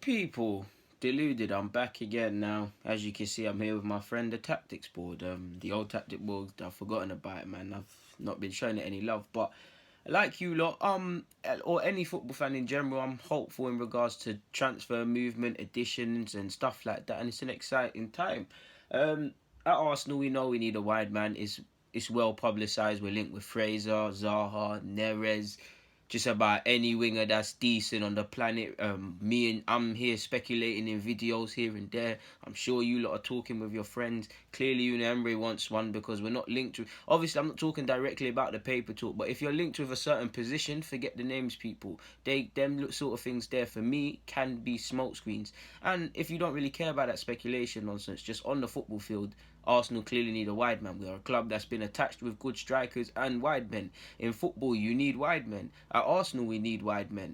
People, Deluded, I'm back again now. As you can see, I'm here with my friend, the tactics board. The old tactic board, I've forgotten about it, man. I've not been showing it any love, but like you lot, or any football fan in general, I'm hopeful in regards to transfer movement, additions, and stuff like that, and it's an exciting time. At Arsenal, we know we need a wide man. It's well publicised. We're linked with Fraser, Zaha, Neres, just about any winger that's decent on the planet. I'm here speculating in videos here and there. I'm sure you lot are talking with your friends. Clearly, Una Emery wants one because we're not linked to. Obviously, I'm not talking directly about the paper talk, but if you're linked with a certain position, forget the names, people. Them sort of things there for me can be smoke screens. And if you don't really care about that speculation nonsense, just on the football field, Arsenal clearly need a wide man. We are a club that's been attached with good strikers and wide men. In football, you need wide men. At Arsenal, we need wide men.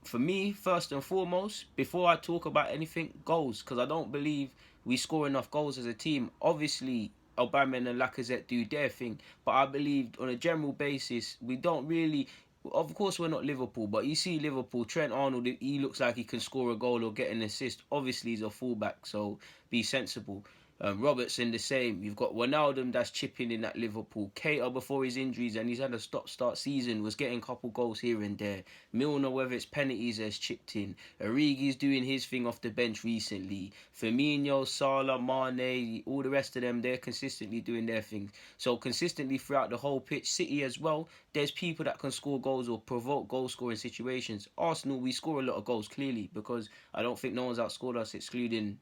For me, first and foremost, before I talk about anything, goals, because I don't believe we score enough goals as a team. Obviously, Aubameyang and Lacazette do their thing, but I believe on a general basis, we don't really. Of course, we're not Liverpool, but you see Liverpool, Trent Arnold, he looks like he can score a goal or get an assist. Obviously, he's a fullback, so be sensible. Robertson the same. You've got Wijnaldum that's chipping in at Liverpool. Keita before his injuries and he's had a stop-start season was getting a couple goals here and there. Milner, whether it's penalties, has chipped in. Origi's doing his thing off the bench recently. Firmino, Salah, Mane, all the rest of them, they're consistently doing their thing. So consistently throughout the whole pitch, City as well, there's people that can score goals or provoke goal-scoring situations. Arsenal, we score a lot of goals, clearly, because I don't think no one's outscored us, excluding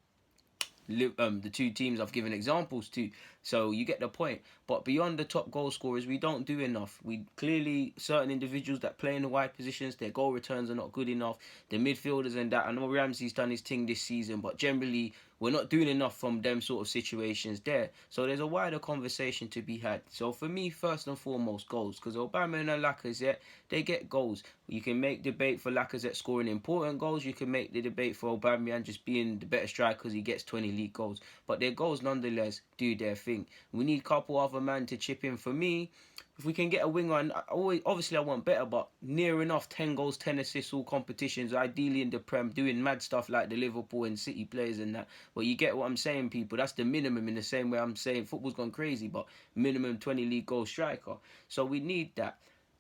the two teams I've given examples to. So you get the point. But beyond the top goal scorers, we don't do enough. We clearly, certain individuals that play in the wide positions, their goal returns are not good enough. The midfielders and that, I know Ramsey's done his thing this season, but generally we're not doing enough from them sort of situations there. So there's a wider conversation to be had. So for me, first and foremost, goals. Because Aubameyang and Lacazette, they get goals. You can make debate for Lacazette scoring important goals. You can make the debate for Aubameyang just being the better striker because he gets 20 league goals. But their goals nonetheless do their thing. We need a couple other men to chip in. For me, if we can get a winger, and obviously I want better, but near enough 10 goals, 10 assists, all competitions, ideally in the Prem, doing mad stuff like the Liverpool and City players and that. But you get what I'm saying, people. That's the minimum, in the same way I'm saying football's gone crazy, but minimum 20 league goal striker. So we need that.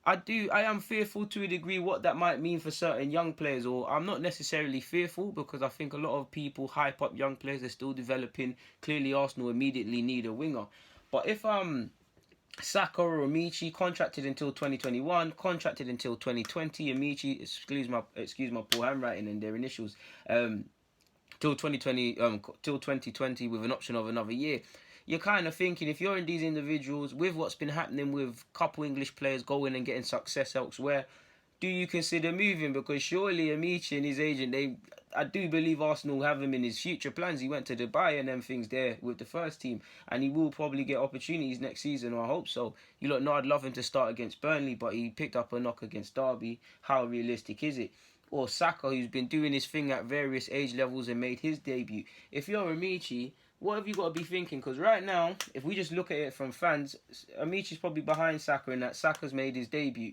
I am fearful to a degree what that might mean for certain young players, or I'm not necessarily fearful because I think a lot of people hype up young players, they're still developing. Clearly Arsenal immediately need a winger. But if Saka or Ameachi contracted until 2021, contracted until 2020, Ameachi, excuse my poor handwriting and their initials, till 2020 with an option of another year. You're kind of thinking, if you're in these individuals, with what's been happening with a couple English players going and getting success elsewhere, do you consider moving? Because surely Ameachi and his agent, I do believe Arsenal have him in his future plans. He went to Dubai and them things there with the first team, and he will probably get opportunities next season, or I hope so. You lot know I'd love him to start against Burnley, but he picked up a knock against Derby. How realistic is it? Or Saka, who's been doing his thing at various age levels and made his debut. If you're Ameachi, what have you got to be thinking? Because right now, if we just look at it from fans, Amichi's probably behind Saka in that Saka's made his debut.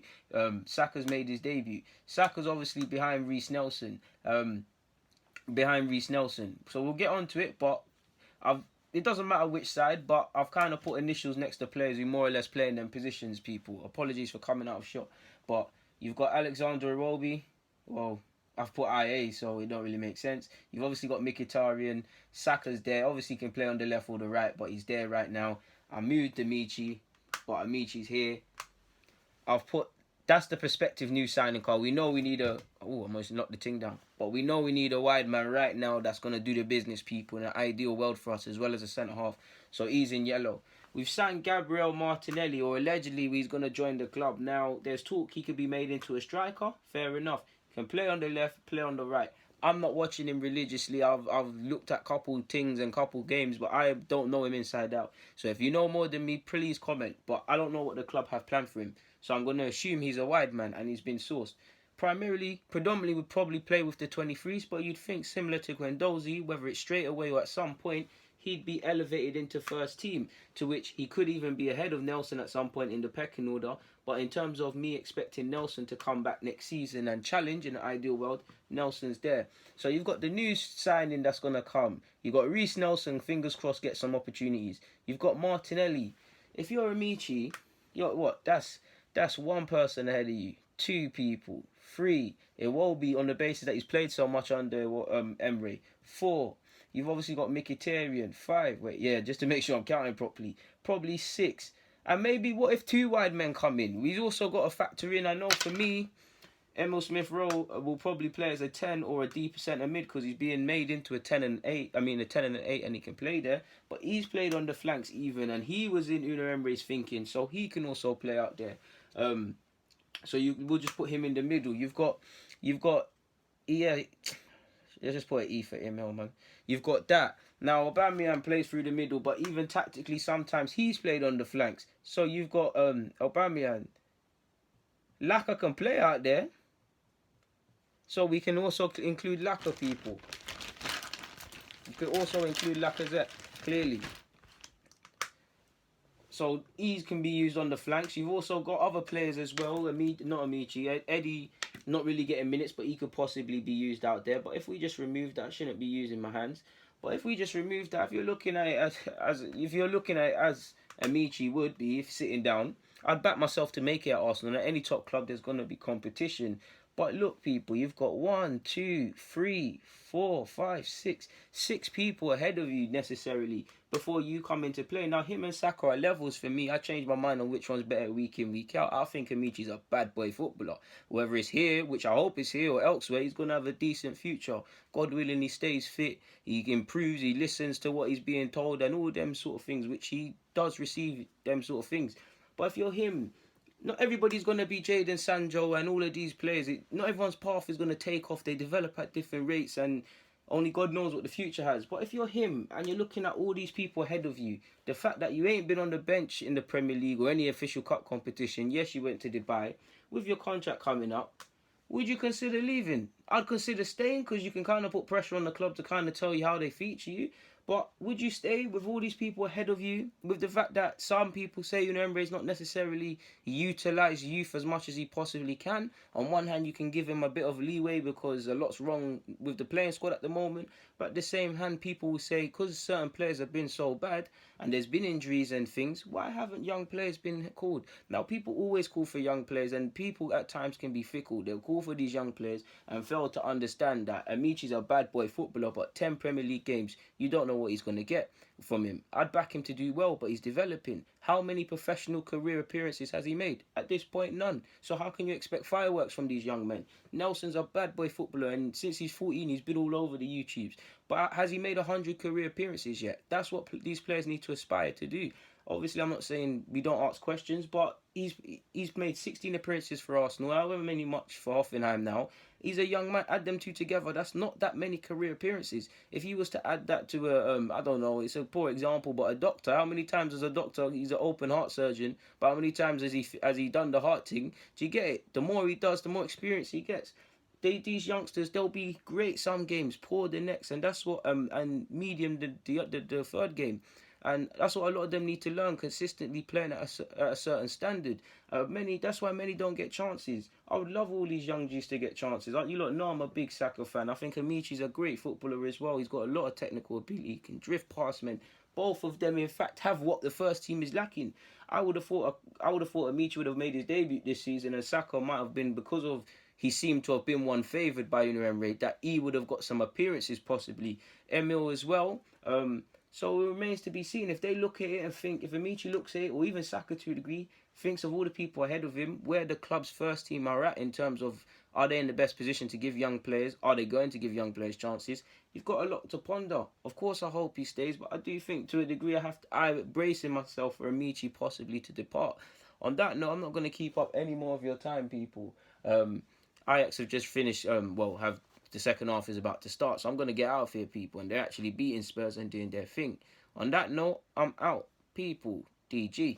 Saka's obviously behind Reece Nelson. So we'll get onto it, but it doesn't matter which side, but I've kind of put initials next to players who more or less play in them positions, people. Apologies for coming out of shot. But you've got Alexander Iwobi. Well, I've put IA, so it don't really make sense. You've obviously got Mkhitaryan. Saka's there. Obviously, he can play on the left or the right, but he's there right now. I moved Ameachi, but Amichi's here. That's the prospective new signing card. We know we need almost knocked the thing down. But we know we need a wide man right now that's going to do the business, people, in an ideal world for us, as well as a centre-half. So he's in yellow. We've signed Gabriel Martinelli, or allegedly he's going to join the club. Now, there's talk he could be made into a striker. Fair enough. Can play on the left, play on the right. I'm not watching him religiously. I've looked at couple things and couple games, but I don't know him inside out. So if you know more than me, please comment. But I don't know what the club have planned for him. So I'm going to assume he's a wide man and he's been sourced. Predominantly would probably play with the 23s, but you'd think similar to Guendouzi, whether it's straight away or at some point, he'd be elevated into first team, to which he could even be ahead of Nelson at some point in the pecking order. But in terms of me expecting Nelson to come back next season and challenge in the ideal world, Nelson's there. So you've got the new signing that's going to come. You've got Reece Nelson, fingers crossed, get some opportunities. You've got Martinelli. If you're Ameachi, you're what? That's one person ahead of you. Two people. Three. It will be on the basis that he's played so much under Emery. Four. You've obviously got Mkhitaryan. Five. Wait, yeah, just to make sure I'm counting properly. Probably six. And maybe what if two wide men come in? We've also got to factor in, I know for me, Emil Smith-Rowe will probably play as a 10 or a deeper centre mid because he's being made into a 10 and 8. I mean, a 10 and an 8, and he can play there. But he's played on the flanks even, and he was in Unai Emery's thinking, so he can also play out there. So we'll just put him in the middle. You've got, yeah, let's just put an E for Emil, man. You've got that. Now, Aubameyang plays through the middle, but even tactically, sometimes he's played on the flanks. So you've got Aubameyang. Laka can play out there. So we can also include Laka people. You could also include Lacazette, clearly. So Ease can be used on the flanks. You've also got other players as well. Not Ameachi. Eddie, not really getting minutes, but he could possibly be used out there. But if we just remove that, I shouldn't be using my hands. But if we just remove that, if you're looking at it as Ameachi would be if sitting down, I'd back myself to make it at Arsenal. At any top club, there's going to be competition. But look, people, you've got 1, 2, 3, 4, 5, 6. 6 people ahead of you necessarily before you come into play. Now, him and Saka are levels for me. I change my mind on which one's better week in, week out. I think Ameachi's a bad boy footballer. Whether it's here, which I hope is here, or elsewhere, he's going to have a decent future. God willing, he stays fit, he improves, he listens to what he's being told, and all them sort of things, which he does receive them sort of things. But if you're him, not everybody's going to be Jadon Sancho and all of these players. Not everyone's path is going to take off. They develop at different rates, and only God knows what the future has. But if you're him and you're looking at all these people ahead of you, the fact that you ain't been on the bench in the Premier League or any official cup competition, yes, you went to Dubai, with your contract coming up, would you consider leaving? I'd consider staying because you can kind of put pressure on the club to kind of tell you how they feature you. But would you stay with all these people ahead of you? With the fact that some people say Unai Emery's not necessarily utilised youth as much as he possibly can. On one hand, you can give him a bit of leeway because a lot's wrong with the playing squad at the moment. But at the same hand, people will say because certain players have been so bad and there's been injuries and things, why haven't young players been called? Now, people always call for young players, and people at times can be fickle. They'll call for these young players and fail to understand that Ameachi's a bad boy footballer, but 10 Premier League games, you don't know what he's going to get from him. I'd back him to do well, but he's developing. How many professional career appearances has he made? At this point, none. So how can you expect fireworks from these young men? Nelson's a bad boy footballer, and since he's 14, he's been all over the YouTubes. But has he made 100 career appearances yet? That's what these players need to aspire to do. Obviously, I'm not saying we don't ask questions, but he's made 16 appearances for Arsenal, however many much for Hoffenheim now. He's a young man. Add them two together. That's not that many career appearances. If he was to add that to I don't know, it's a poor example, but a doctor. How many times as a doctor, he's an open heart surgeon, but how many times has he done the heart thing? Do you get it? The more he does, the more experience he gets. These youngsters, they'll be great some games, poor the next, and that's what and medium the third game. And that's what a lot of them need to learn, consistently playing at a certain standard. That's why many don't get chances. I would love all these young G's to get chances. You lot know I'm a big Saka fan. I think Ameachi's a great footballer as well. He's got a lot of technical ability. He can drift past men. Both of them, in fact, have what the first team is lacking. I would have thought Ameachi would have made his debut this season, and Saka might have been, because of he seemed to have been one favoured by Unai Emery, that he would have got some appearances possibly. Emil as well. So it remains to be seen. If they look at it and think, if Ameachi looks at it, or even Saka to a degree, thinks of all the people ahead of him, where the club's first team are at in terms of, are they in the best position to give young players? Are they going to give young players chances? You've got a lot to ponder. Of course, I hope he stays, but I do think to a degree I'm bracing myself for Ameachi possibly to depart. On that note, I'm not going to keep up any more of your time, people. Ajax have just finished, the second half is about to start, so I'm going to get out of here, people, and they're actually beating Spurs and doing their thing. On that note, I'm out, people. DG.